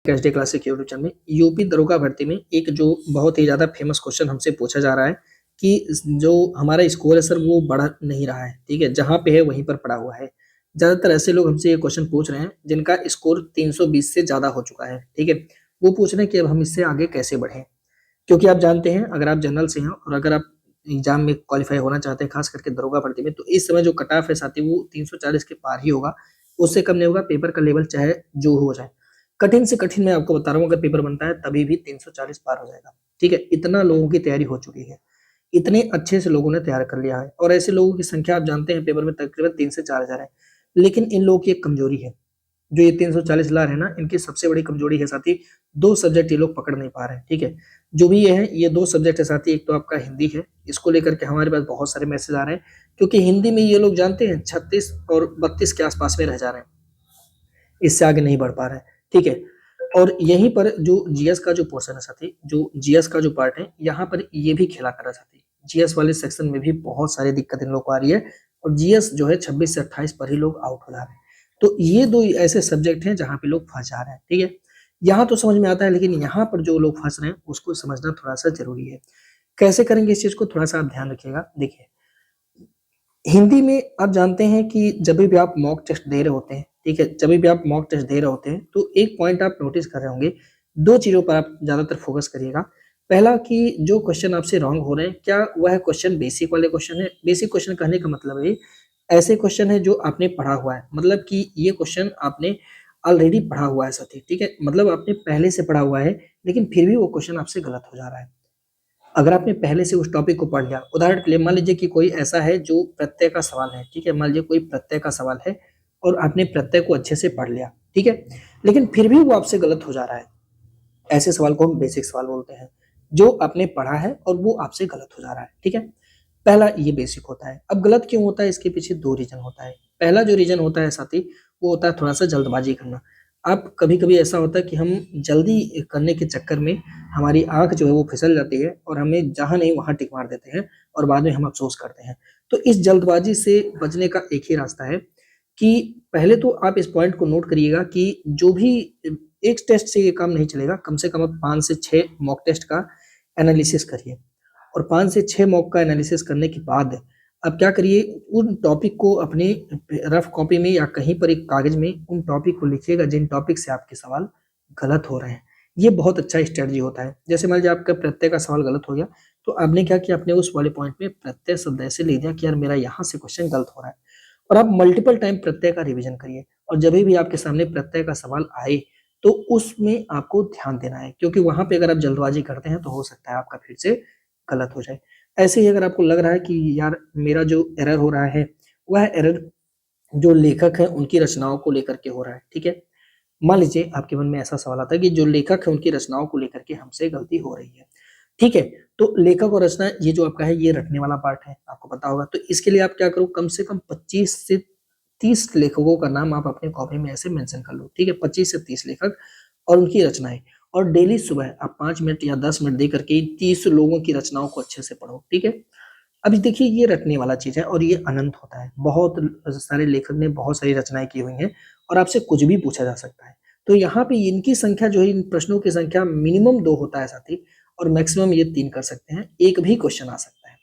HD classic YouTube channel में UP दरोगा भर्ती में एक जो बहुत ही ज़्यादा फेमस क्वेश्चन हमसे पूछा जा रहा है कि जो हमारा स्कोर है सर वो बढ़ नहीं रहा है, ठीक है? जहाँ पे है वहीं पर पड़ा हुआ है। ज़्यादातर ऐसे लोग हमसे ये क्वेश्चन पूछ रहे हैं जिनका स्कोर 320 से ज़्यादा हो चुका है, ठीक है? वो पूछ रहे हैं कि अब हम इससे आगे कैसे बढ़ें? क्योंकि आप जानते हैं अगर आप जनरल से हैं और अगर आप एग्जाम में क्वालिफाई होना चाहते हैं खास करके दरोगा भर्ती में, तो इस समय जो कट ऑफ है साथी वो 340 के पार ही होगा, उससे कम नहीं होगा। पेपर का लेवल चाहे जो हो जाए, कठिन से कठिन मैं आपको बता रहा हूँ, अगर पेपर बनता है तभी भी 340 पार हो जाएगा, ठीक है? इतना लोगों की तैयारी हो चुकी है, इतने अच्छे से लोगों ने तैयार कर लिया है और ऐसे लोगों की संख्या आप जानते हैं पेपर में तकरीबन 3 से 4,000 है। लेकिन इन लोगों की एक कमजोरी है, जो ये 340 ला रहे हैं ना, इनकी सबसे बड़ी कमजोरी है साथी, 2 सब्जेक्ट ये लोग पकड़ नहीं पा रहे हैं, ठीक है? जो भी ये है, ये 2 सब्जेक्ट है साथी, एक तो आपका हिंदी है, इसको लेकर के हमारे पास बहुत सारे मैसेज आ रहे हैं, क्योंकि हिंदी में ये लोग जानते हैं 36 और 32 के आसपास में रह जा रहे हैं, इससे आगे नहीं बढ़ पा रहे हैं, ठीक है? और यहीं पर जो जीएस का जो पोर्शन है साथी, जो जीएस का जो पार्ट है, यहाँ पर ये भी खेला कर रहा है साथी। जीएस वाले सेक्शन में भी बहुत सारी दिक्कत इन लोग को आ रही है और जीएस जो है 26 से 28 पर ही लोग आउट हो जा रहे हैं। तो ये 2 ऐसे सब्जेक्ट हैं जहाँ पे लोग फँस जा रहे हैं, ठीक है? यहाँ तो समझ में आता है, लेकिन यहाँ पर जो लोग फँस रहे हैं उसको समझना थोड़ा-सा ज़रूरी है। कैसे करेंगे इस चीज़ को, थोड़ा-सा आप ध्यान रखिएगा। देखिए, हिंदी में आप जानते हैं कि जब भी आप मॉक टेस्ट दे रहे होते हैं, ठीक है? जब भी आप मॉक टेस्ट दे रहे होते हैं, तो एक पॉइंट आप नोटिस कर रहे होंगे, 2 चीज़ों पर आप ज़्यादातर फ़ोकस करिएगा। पहला कि जो क्वेश्चन आपसे रॉन्ग हो रहे हैं, क्या वह क्वेश्चन बेसिक वाले क्वेश्चन है? बेसिक क्वेश्चन कहने का मतलब है, ऐसे क्वेश्चन है जो आपने पढ़ा हुआ है, मतलब कि ये क्वेश्चन आपने ऑलरेडी पढ़ा हुआ है साथी, ठीक है? मतलब आपने पहले से पढ़ा हुआ है, लेकिन फिर भी वो क्वेश्चन आपसे गलत हो जा रहा है। अगर आपने पहले से उस टॉपिक को पढ़ लिया, उदाहरण के लिए मान लीजिए कि कोई ऐसा है जो प्रत्यय का सवाल है, ठीक है? मान लीजिए कोई प्रत्यय का सवाल है और आपने प्रत्यय को अच्छे से पढ़ लिया, ठीक है? लेकिन फिर भी वो आपसे गलत हो जा रहा है। ऐसे सवाल को हम बेसिक सवाल बोलते हैं, जो आपने पढ़ा है और वो आपसे गलत हो जा रहा है, ठीक है? पहला ये बेसिक होता है। अब गलत क्यों होता है, इसके पीछे 2 रीज़न होता है। पहला जो रीज़न होता है साथी, वो होता है थोड़ा-सा जल्दबाज़ी करना। आप कभी-कभी ऐसा होता है कि हम जल्दी करने के चक्कर में हमारी आँख जो है वो फिसल जाती है और हमें जहाँ नहीं वहाँ टिक मार देते हैं और बाद में हम अफ़सोस करते हैं। तो इस जल्दबाज़ी से बचने का एक ही रास्ता है कि पहले तो आप इस पॉइंट को नोट करिएगा कि जो भी एक टेस्ट से ये काम नहीं चलेगा, कम से कम आप 5 से 6 मॉक टेस्ट का एनालिसिस करिए और 5 से 6 मॉक का एनालिसिस करने के बाद आप क्या करिए, उन टॉपिक को अपने रफ कॉपी में या कहीं पर एक कागज़ में उन टॉपिक को लिखिएगा जिन टॉपिक से आपके सवाल गलत हो रहे हैं। ये बहुत अच्छा स्ट्रैटेजी होता है। जैसे मान लीजिए आपका प्रत्यय का सवाल गलत हो गया, तो आपने क्या किया, आपने उस वाले पॉइंट में प्रत्यय शब्द ऐसे लिख दिया कि यार मेरा यहाँ से क्वेश्चन गलत हो रहा है और आप मल्टीपल टाइम प्रत्यय का रिवीजन करिए और जभी भी आपके सामने प्रत्यय का सवाल आए, तो उसमें आपको ध्यान देना है, क्योंकि वहाँ पे अगर आप जल्दबाज़ी करते हैं, तो हो सकता है आपका फिर से गलत हो जाए। ऐसे ही अगर आपको लग रहा है कि यार मेरा जो एरर हो रहा है, वह एरर जो लेखक हैं उनकी रचनाओं को लेकर के हो रहा है, ठीक है? मान लीजिए आपके मन में ऐसा सवाल आता है कि जो लेखक है उनकी रचनाओं को लेकर के हमसे गलती हो रही है, ठीक है? तो लेखक और रचना ये जो आपका है ये रटने वाला पार्ट है, आपको पता होगा। तो इसके लिए आप क्या करो, कम से कम 25 से 30 लेखकों का नाम आप अपनी कॉपी में ऐसे मेंशन कर लो, ठीक है? 25 से 30 लेखक और उनकी रचनाएँ, और डेली सुबह आप 5 मिनट या 10 मिनट दे करके 30 लोगों की रचनाओं को अच्छे से पढ़ो, ठीक है? अभी देखिए ये रटने वाला चीज़ है और ये अनंत होता है। बहुत सारे लेखक ने बहुत सारी रचनाएँ की हुई हैं और आपसे कुछ भी पूछा जा सकता है। तो यहाँ पे इनकी संख्या जो है, इन प्रश्नों की संख्या मिनिमम 2 होता है साथी, और मैक्सिमम ये 3 कर सकते हैं। 1 भी क्वेश्चन आ सकता है।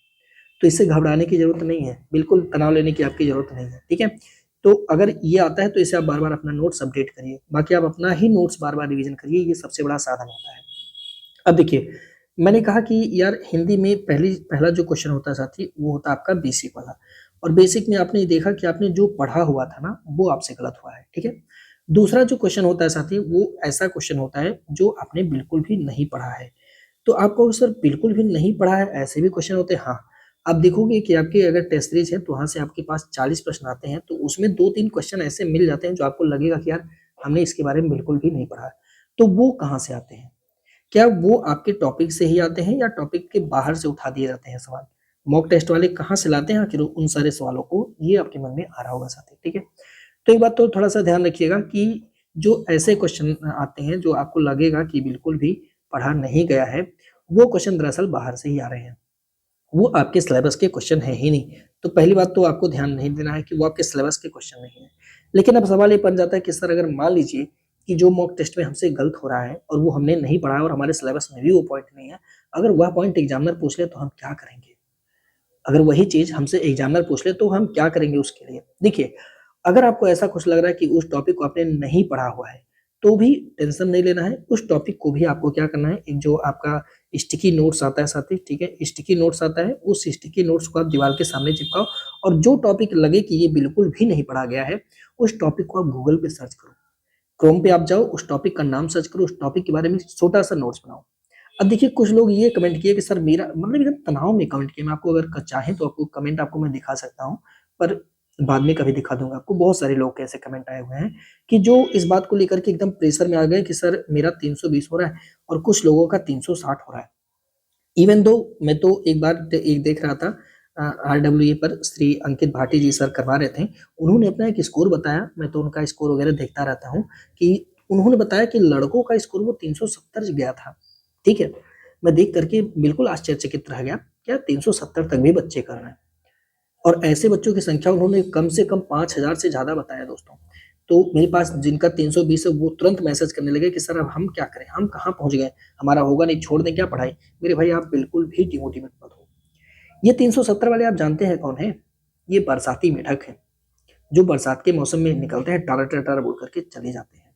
तो इससे घबराने की ज़रूरत नहीं है, बिल्कुल तनाव लेने की आपकी ज़रूरत नहीं है, ठीक है? तो अगर ये आता है तो इसे आप बार-बार अपना नोट्स अपडेट करिए। बाकी आप अपना ही नोट्स बार-बार रिवीज़न करिए, ये सबसे बड़ा साधन होता है। अब देखिए, मैंने कहा कि यार हिंदी में पहला जो क्वेश्चन होता है साथी, वो होता है आपका बेसिक वाला, और बेसिक में आपने देखा कि आपने जो पढ़ा हुआ था ना, वो आपसे गलत हुआ है, ठीक है? दूसरा जो क्वेश्चन होता है साथी, वो ऐसा क्वेश्चन होता है जो आपने बिल्कुल भी नहीं पढ़ा है। तो आप कहोगे सर बिल्कुल भी नहीं पढ़ा है, ऐसे भी क्वेश्चन होते हैं? हाँ, आप देखोगे कि आपके अगर टेस्ट सीरीज़ है तो वहाँ से आपके पास 40 प्रश्न आते हैं, तो उसमें 2-3 क्वेश्चन ऐसे मिल जाते हैं जो आपको लगेगा कि यार हमने इसके बारे में बिल्कुल भी नहीं पढ़ा है। तो वो कहाँ से आते हैं? क्या वो आपके टॉपिक से ही आते हैं या टॉपिक के बाहर से उठा दिए जाते हैं सवाल? मॉक टेस्ट वाले कहाँ से लाते हैं आखिर उन सारे सवालों को? ये आपके मन में आ रहा होगा साथी, ठीक है? तो एक बात तो थोड़ा-सा ध्यान रखिएगा कि जो ऐसे क्वेश्चन आते हैं जो आपको लगेगा कि बिल्कुल भी पढ़ा नहीं गया है, वो क्वेश्चन दरअसल बाहर से ही आ रहे हैं। वो आपके सिलेबस के क्वेश्चन हैं ही नहीं। तो पहली बात तो आपको ध्यान नहीं देना है कि वो आपके सिलेबस के क्वेश्चन नहीं हैं। लेकिन अब सवाल ये बन जाता है कि सर अगर मान लीजिए कि जो मॉक टेस्ट में हमसे गलत हो रहा है और वो हमने नहीं पढ़ा है और हमारे सिलेबस में भी वो पॉइंट नहीं है, अगर वह पॉइंट एग्जामिनर पूछ ले तो हम क्या करेंगे? अगर वही चीज़ हमसे एग्जामिनर पूछ ले तो हम क्या करेंगे उसके लिए? देखिए, अगर आपको ऐसा कुछ लग रहा है कि उस टॉपिक को आपने नहीं पढ़ा हुआ है, तो भी टेंशन नहीं लेना है। उस टॉपिक को भी आपको क्या करना है, एक जो आपका स्टिकी नोट्स आता है साथी, ठीक है? स्टिकी नोट्स आता है, उस स्टिकी नोट्स को आप दीवार के सामने चिपकाओ और जो टॉपिक लगे कि ये बिल्कुल भी नहीं पढ़ा गया है, उस टॉपिक को आप गूगल पे सर्च करो। क्रोम पे आप जाओ, उस टॉपिक का नाम सर्च करो, उस टॉपिक के बारे में छोटा-सा नोट्स बनाओ। अब देखिए कुछ लोग ये कमेंट किए कि सर मेरा मतलब एकदम तनाव में कमेंट किए, मैं आपको अगर चाहें तो आपको कमेंट आपको मैं दिखा सकता हूँ, पर बाद में कभी दिखा दूँगा आपको। बहुत सारे लोग के ऐसे कमेंट आए हुए हैं कि जो इस बात को लेकर के एकदम प्रेशर में आ गए कि सर मेरा 320 हो रहा है और कुछ लोगों का 360 हो रहा है। इवन दो मैं तो एक बार एक देख रहा था आरडब्ल्यूए पर श्री अंकित भाटी जी सर करवा रहे थे। उन्होंने अपना एक स्कोर बताया, मैं तो उनका स्कोर वगैरह देखता रहता हूँ कि उन्होंने बताया कि लड़कों का स्कोर वो 370 गया था, ठीक है? मैं देख कर के बिल्कुल आश्चर्यचकित रह गया, क्या 370 तक भी बच्चे कर रहे हैं और ऐसे बच्चों की संख्या उन्होंने कम से कम 5000 से ज़्यादा बताया दोस्तों। तो मेरे पास जिनका 320 है वो तुरंत मैसेज करने लगे कि सर अब हम क्या करें? हम कहाँ पहुँच गए? हमारा होगा नहीं, छोड़ दें क्या पढ़ाई? मेरे भाई आप बिल्कुल भी डिमोटिवेट मत हो। ये 370 वाले आप जानते हैं कौन है? ये बरसाती मेढक हैं, जो बरसात के मौसम में निकलते हैं टारा-टारा बोल करके चले जाते हैं।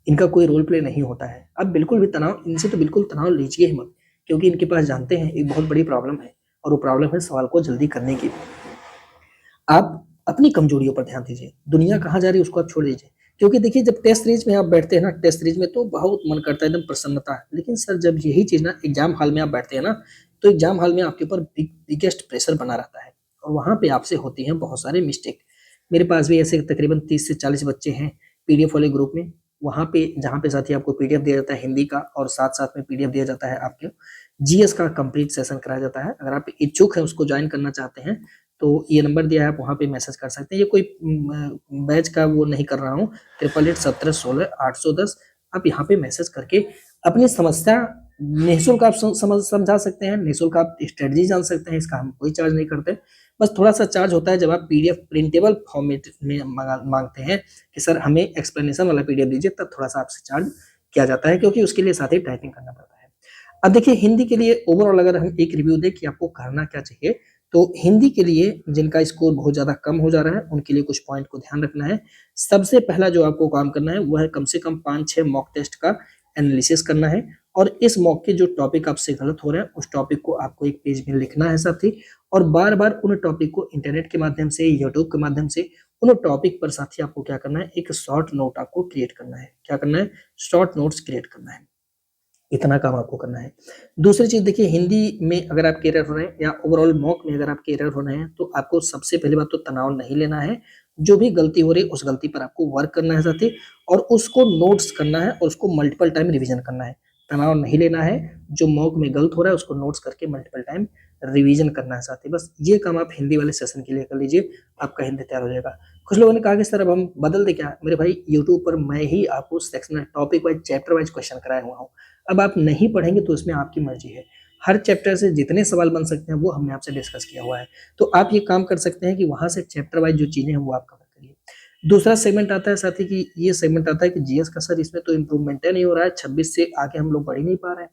इनका कोई रोल प्ले नहीं होता है। आप बिल्कुल भी तनाव इनसे तो बिल्कुल तनाव लीजिए ही मत, क्योंकि इनके पास जानते हैं एक बहुत बड़ी प्रॉब्लम है और वो प्रॉब्लम है सवाल को जल्दी करने की। आप अपनी कमजोरियों पर ध्यान दीजिए, दुनिया कहाँ जा रही है उसको आप छोड़ दीजिए। क्योंकि देखिए जब टेस्ट सीरीज में आप बैठते हैं ना, टेस्ट सीरीज में तो बहुत मन करता है एकदम प्रसन्नता है। लेकिन सर जब यही चीज़ ना एग्जाम हॉल में आप बैठते हैं ना, तो एग्जाम हॉल में आपके ऊपर बिगेस्ट प्रेशर बना रहता है और वहाँ पे आपसे होती हैं बहुत सारे मिस्टेक। मेरे पास भी ऐसे तकरीबन 30 से 40 बच्चे हैं पीडीएफ वाले ग्रुप में। वहाँ पे जहाँ पे साथी आपको पीडीएफ दिया जाता है हिंदी का और साथ-साथ में पीडीएफ दिया जाता है आपके जीएस का कंप्लीट सेशन कराया जाता है। अगर आप इच्छुक हैं उसको जॉइन करना चाहते हैं, तो ये नंबर दिया है आप वहाँ पे मैसेज कर सकते हैं। ये कोई बैच का वो नहीं कर रहा हूँ, 888176 आप यहाँ पे मैसेज करके अपनी समस्या निःशुल्क आप समझा सकते हैं, निःशुल्क आप स्ट्रेटजी जान सकते हैं, इसका हम कोई चार्ज नहीं करते। बस थोड़ा-सा चार्ज होता है जब आप पीडीएफ प्रिंटेबल फॉर्मेट में माँगते हैं कि सर हमें एक्सप्लेनेशन वाला पीडीएफ दीजिए, तब थोड़ा-सा आपसे चार्ज किया जाता है क्योंकि उसके लिए साथ ही टाइपिंग करना पड़ता है। अब देखिए हिंदी के लिए ओवरऑल अगर हम एक रिव्यू दें कि आपको करना क्या चाहिए, तो हिंदी के लिए जिनका स्कोर बहुत ज़्यादा कम हो जा रहा है, उनके लिए कुछ पॉइंट को ध्यान रखना है। सबसे पहला जो आपको काम करना है, वो है कम से कम 5-6 मॉक टेस्ट का एनालिसिस करना है और इस मॉक के जो टॉपिक आपसे गलत हो रहे हैं, उस टॉपिक को आपको एक पेज में लिखना है साथी और बार-बार उन टॉपिक को इंटरनेट के माध्यम से, यूट्यूब के माध्यम से उन टॉपिक पर साथी आपको क्या करना है, एक शॉर्ट नोट आपको क्रिएट करना है। क्या करना है? शॉर्ट नोट्स क्रिएट करना है। इतना काम आपको करना है। दूसरी चीज़ देखिए हिंदी में अगर आपके एरर हो रहे हैं या ओवरऑल मॉक में अगर आपके एरर हो रहे हैं, तो आपको सबसे पहली बात तो तनाव नहीं लेना है। जो भी गलती हो रही है, उस गलती पर आपको वर्क करना है साथी और उसको नोट्स करना है और उसको मल्टीपल टाइम रिवीजन करना है। तनाव नहीं लेना है, जो मॉक में गलत हो रहा है उसको नोट्स करके मल्टीपल टाइम रिवीजन करना है साथी। बस ये काम आप हिंदी वाले सेशन के लिए कर लीजिए, आपका हिंदी तैयार हो जाएगा। कुछ लोगों ने कहा कि सर अब हम बदल दें क्या? मेरे भाई यूट्यूब पर मैं ही आपको sectional topic wise, chapter wise question कराया हुआ हूँ। अब आप नहीं पढ़ेंगे तो उसमें आपकी मर्ज़ी है। हर चैप्टर से जितने सवाल बन सकते हैं वो हमने आपसे डिस्कस किया हुआ है। तो आप ये काम कर सकते हैं कि वहाँ से चैप्टर वाइज़ जो चीज़ें हैं वो आप कवर करिए। दूसरा सेगमेंट आता है साथी कि ये सेगमेंट आता है कि जीएस का सर इसमें तो इम्प्रूवमेंट ही नहीं हो रहा है, 26 से आगे हम लोग बढ़ ही नहीं पा रहे हैं।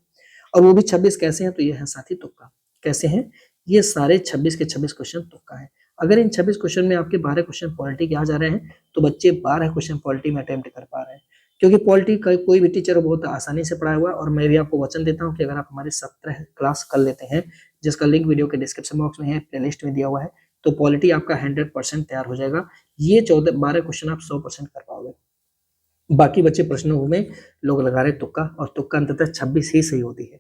और वो भी 26 कैसे हैं? तो ये है साथी तुक्का। कैसे हैं? ये सारे 26 के 26 क्वेश्चन तुक्का हैं। अगर इन 26 क्वेश्चन में आपके 12 क्वेश्चन पॉलिटी के आ जा रहे हैं, तो बच्चे 12 क्वेश्चन पॉलिटी में अटेम्प्ट कर पा रहे हैं। क्योंकि पॉलिटी का कोई भी टीचर बहुत आसानी से पढ़ाया हुआ है और मैं भी आपको वचन देता हूँ कि अगर आप हमारे 17 क्लास कर लेते हैं, जिसका लिंक वीडियो के डिस्क्रिप्शन बॉक्स में है, प्लेलिस्ट में दिया हुआ है, तो पॉलिटी आपका 100% तैयार हो जाएगा। ये 12 क्वेश्चन आप 100% कर पाओगे। बाकी बचे प्रश्नों में लोग लगा रहे तुक्का और तुक्का अंततः 26 ही सही होती है।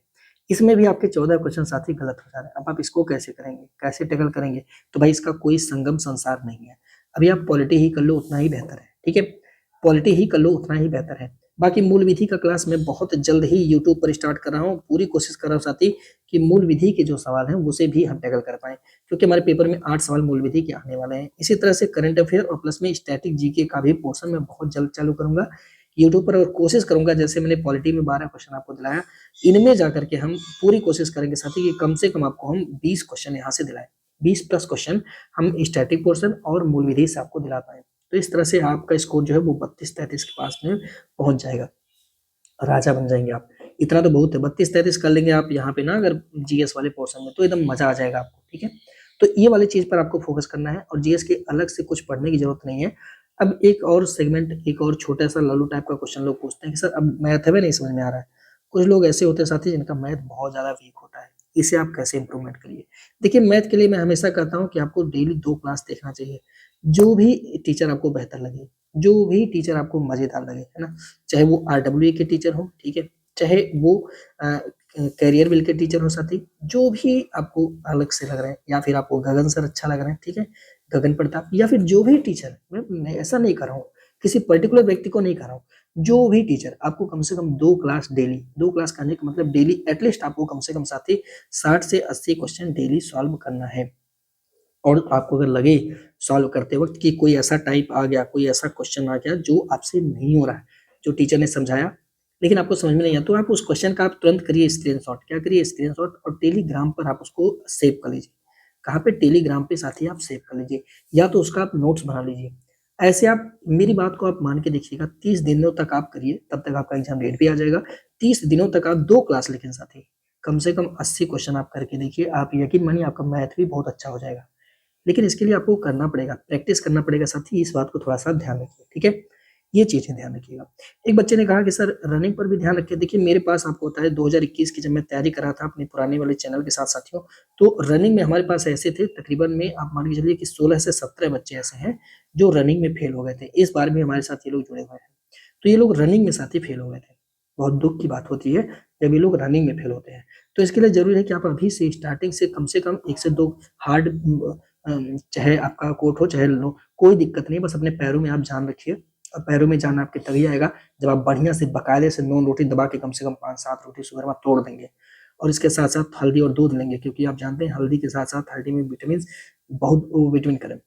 इसमें भी आपके 14 क्वेश्चन साथ ही गलत हो जा रहे हैं। अब आप इसको कैसे करेंगे? कैसे टैकल करेंगे? तो भाई इसका कोई संगम संसार नहीं है। अभी आप पॉलिटी ही कर लो उतना ही बेहतर है, ठीक है? पॉलिटी ही कर लो उतना ही बेहतर है। बाकी मूल विधि का क्लास मैं बहुत जल्द ही यूट्यूब पर स्टार्ट कर रहा हूँ। पूरी कोशिश कर रहा हूँ साथी कि मूल विधि के जो सवाल हैं उसे भी हम टैकल कर पाएँ, क्योंकि हमारे पेपर में 8 सवाल मूल विधि के आने वाले हैं। इसी तरह से करंट अफेयर और प्लस में स्टैटिक जीके का भी पोर्शन मैं बहुत जल्द चालू करूँगा। यूट्यूब पर और कोशिश करूँगा जैसे मैंने पॉलिटी में 12 क्वेश्चन आपको दिलाया, इनमें जाकर के हम पूरी कोशिश करेंगे साथी कि कम से कम आपको हम 20 क्वेश्चन यहाँ से दिलाएँ। 20 प्लस क्वेश्चन हम स्टैटिक पोर्शन और मूल विधि से आपको दिला पाएँ। तो इस तरह से आपका स्कोर जो है वो 32-33 के पास में पहुँच जाएगा। राजा बन जाएँगे आप। इतना तो बहुत है, 32-33 कर लेंगे आप यहाँ पे ना अगर जीएस वाले पोर्शन में, तो एकदम मज़ा आ जाएगा आपको, ठीक है? तो ये वाली चीज़ पर आपको फ़ोकस करना है और जीएस के अलग से कुछ पढ़ने की ज़रूरत नहीं है। अब एक और सेगमेंट, एक और छोटा-सा लल्लू टाइप का क्वेश्चन लोग पूछते हैं कि सर अब मैथ है में नहीं समझ में आ रहा है। कुछ लोग ऐसे होते हैं साथी जिनका मैथ बहुत ज़्यादा वीक होता है, इसे आप कैसे इम्प्रूवमेंट करिए? देखिए मैथ के लिए मैं हमेशा कहता हूँ कि आपको डेली 2 क्लास देखना चाहिए। जो भी टीचर आपको बेहतर लगे, जो भी टीचर आपको मज़ेदार लगे, है ना? चाहे वो आरडब्ल्यूए के टीचर हों, ठीक है? चाहे वो करियर बिल के टीचर हों साथी, जो भी आपको अलग से लग रहे हैं या फिर आपको गगन सर अच्छा लग रहे हैं, ठीक है? गगन प्रताप या फिर जो भी टीचर, मैं ऐसा नहीं कर रहा हूँ, किसी पर्टिकुलर व्यक्ति को नहीं कह रहा हूँ। जो भी टीचर आपको कम से कम 2 क्लास डेली, 2 क्लास करने का मतलब डेली एटलीस्ट आपको कम से कम साथी 60 से 80 क्वेश्चन डेली सॉल्व करना है। और आपको अगर लगे सॉल्व करते वक़्त कि कोई ऐसा टाइप आ गया, कोई ऐसा क्वेश्चन आ गया जो आपसे नहीं हो रहा है, जो टीचर ने समझाया, लेकिन आपको समझ में नहीं आया, तो आप उस क्वेश्चन का आप तुरंत करिए स्क्रीनशॉट। क्या करिए? स्क्रीनशॉट और टेलीग्राम पर आप उसको सेव कर लीजिए। कहाँ पे? टेलीग्राम पे साथी आप सेव कर लीजिए या तो उसका आप नोट्स बना लीजिए। ऐसे आप मेरी बात को आप मान के देखिएगा 30 दिनों तक आप करिए, तब तक आपका एग्ज़ाम डेट भी आ जाएगा। 30 दिनों तक आप 2 क्लास लेकिन साथी, कम से कम 80 क्वेश्चन आप करके देखिए, आप यकीन मानिए आपका मैथ भी बहुत अच्छा हो जाएगा। लेकिन इसके लिए आपको करना पड़ेगा, प्रैक्टिस करना पड़ेगा साथ ही, इस बात को थोड़ा-सा ध्यान रखिए, ठीक है? ये चीज़ें ध्यान रखिएगा। एक बच्चे ने कहा कि सर रनिंग पर भी ध्यान रखिए, देखिए मेरे पास आपको पता है 2021 की जब मैं तैयारी कर रहा था अपने पुराने वाले चैनल के साथ साथियों, तो रनिंग में हमारे पास ऐसे थे तकरीबन में आप मान के चलिए कि 16 से 17 बच्चे ऐसे हैं, जो रनिंग में फेल हो गए थे। इस बार भी हमारे साथ ये लोग जुड़े हुए हैं। तो ये लोग रनिंग में साथी फेल हो गए थे। बहुत दुःख की बात होती है जब ये लोग रनिंग में फेल होते हैं। तो इसके लिए ज़रूरी है कि आप अभी से स्टार्टिंग से कम 1 से 2 हार्ड चाहे आपका कोट हो चाहे लो, कोई दिक्कत नहीं, बस अपने पैरों में आप जान रखिए और पैरों में जान आपके तभी आएगा जब आप बढ़िया से बाकायदे से नॉन रोटी दबा के कम से कम 5-7 रोटी सुबह में तोड़ देंगे। और इसके साथ-साथ हल्दी और दूध लेंगे क्योंकि आप जानते हैं हल्दी के साथ-साथ हल्दी में विटामिन्स बहुत वो विटामिन कह रहे हैं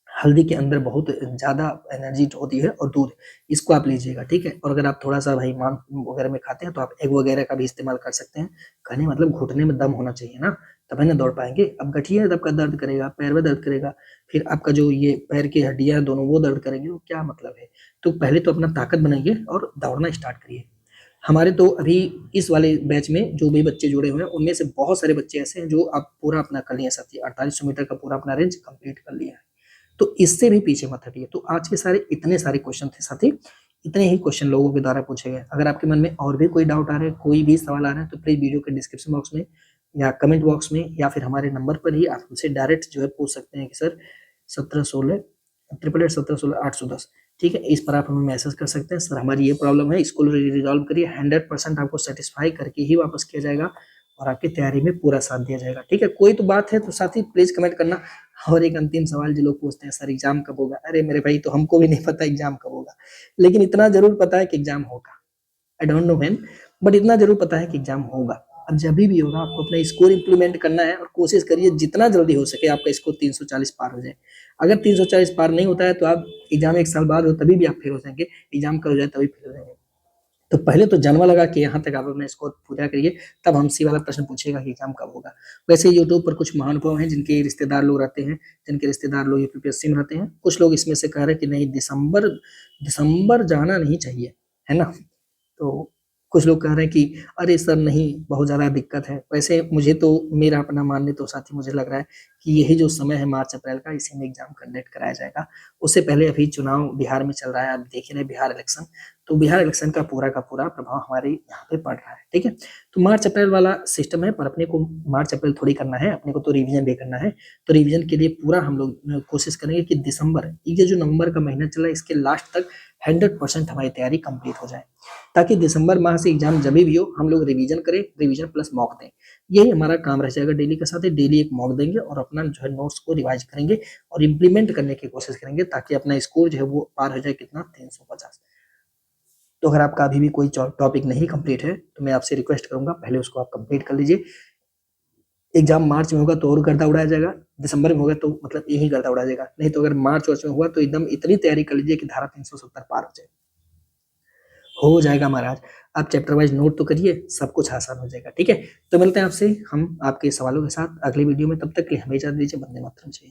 हल्दी के अंदर बहुत ज़्यादा एनर्जी होती है और दूध, इसको आप लीजिएगा, ठीक है? और अगर आप थोड़ा-सा भाई मांस वगैरह में खाते हैं, तो आप एग वगैरह का भी इस्तेमाल कर सकते हैं। कहने का मतलब घुटने में दम होना चाहिए ना, तभी ना दौड़ पाएँगे। अब गठिया है, आपका दर्द करेगा, पैर में दर्द करेगा, फिर आपका जो ये पैर की हड्डियाँ हैं दोनों, वो दर्द करेंगी, तो क्या मतलब है? तो पहले तो अपना ताकत बनाइए और दौड़ना स्टार्ट करिए। हमारे तो अभी इस वाले बैच में जो भी बच्चे जुड़े हुए हैं, उनमें से बहुत सारे बच्चे ऐसे हैं, जो आप पूरा अपना कर लिए हैं साथी, 4800 मीटर का पूरा अपना रेंज कंप्लीट कर लिया है। तो इससे भी पीछे मत हटिए। तो आज के सारे इतने सारे क्वेश्चन थे साथी, इतने ही क्वेश्चन लोगों के द्वारा पूछे गए। अगर आपके मन में और भी कोई डाउट आ रहा है, कोई भी सवाल आ रहा है, तो प्लीज़ वीडियो के डिस्क्रिप्शन बॉक्स में या कमेंट बॉक्स में या फिर हमारे नंबर पर ही आप हमसे डायरेक्ट जो है पूछ सकते हैं कि सर 1716 888 1716 810 ठीक है? इस पर आप हमें मैसेज कर सकते हैं, सर हमारी ये प्रॉब्लम है, इसको रिज़ॉल्व करिए, 100% आपको सैटिस्फाई करके ही वापस किया जाएगा और आपकी तैयारी में पूरा साथ दिया जाएगा, ठीक है? कोई तो बात है तो साथी प्लीज़ कमेंट करना। और एक अंतिम सवाल जो लोग पूछते हैं, सर एग्ज़ाम कब होगा? अरे मेरे भाई तो हमको भी नहीं पता एग्ज़ाम कब होगा, लेकिन इतना ज़रूर पता है कि एग्ज़ाम होगा। I don't know when but इतना ज़रूर पता है कि एग्ज़ाम होगा। अब जभी भी होगा आपको अपना स्कोर इम्प्लीमेंट करना है और कोशिश करिए जितना जल्दी हो सके आपका स्कोर 340 पार हो जाए। अगर 340 पार नहीं होता है तो आप एग्ज़ाम 1 साल बाद हो तभी भी आप फेल हो जाएँगे, एग्ज़ाम कब हो जाए तभी फेल हो जाएँगे। तो पहले तो जानवा लगा कि यहाँ तक आप अपना स्कोर पूरा करिए, तब हमसे वाला प्रश्न पूछिएगा कि एग्ज़ाम कब होगा। वैसे यूट्यूब पर कुछ महानुभाव हैं जिनके रिश्तेदार लोग रहते हैं, जिनके रिश्तेदार लोग यूपीपीएससी में रहते हैं। कुछ लोग इसमें से कह रहे हैं कि नहीं दिसंबर दिसंबर जाना नहीं चाहिए, है ना? तो कुछ लोग कह रहे हैं कि अरे सर नहीं, बहुत ज़्यादा दिक्कत है। वैसे मुझे तो मेरा अपना मानने तो साथी मुझे लग रहा है कि यही जो समय है मार्च-अप्रैल का इसी में एग्ज़ाम कंडक्ट कराया जाएगा। उससे पहले अभी चुनाव बिहार में चल रहा है, आप देख ही रहे हैं बिहार इलेक्शन, तो बिहार इलेक्शन का पूरा प्रभाव हमारे यहाँ पे पड़ रहा है, ठीक है? तो मार्च-अप्रैल वाला सिस्टम है पर अपने को मार्च-अप्रैल थोड़ी करना है, अपने को तो रिवीजन भी करना है। तो रिवीजन के लिए पूरा हम लोग कोशिश करेंगे कि दिसंबर ये जो नवंबर का महीना चल रहा है इसके लास्ट तक 100% हमारी तैयारी कंप्लीट हो जाए। ताकि दिसंबर माह से एग्ज़ाम जभी भी हो हम लोग रिवीजन करें, रिवीजन प्लस मॉक दें। यही हमारा काम रह जाएगा डेली का साथ ही डेली एक मॉक देंगे और अपना जो है नोट्स को रिवाइज़ करेंगे और इम्प्लीमेंट करने की कोशिश करेंगे ताकि अपना स्कोर जो है वो पार हो जाए कितना 350। तो अगर आपका अभी भी कोई टॉपिक नहीं कंप्लीट है, तो मैं आपसे रिक्वेस्ट करूँगा पहले उसको आप कंप्लीट कर लीजिए। एग्ज़ाम मार्च में होगा तो और गर्दा उड़ाया जाएगा, दिसंबर में होगा तो मतलब यही गर्दा उड़ाया जाएगा। नहीं तो अगर मार्च-वार्च में हुआ तो एकदम इतनी तैयारी कर लीजिए कि धारा 370 पार हो जाए। हो जाएगा महाराज। आप चैप्टर वाइज़ नोट तो करिए, सब कुछ आसान हो जाएगा, ठीक है? तो मिलते हैं आपसे हम आपके सवालों के साथ अगली वीडियो में, तब तक के लिए हमें इजाज़त दीजिए। वंदे मातरम जय हिंद।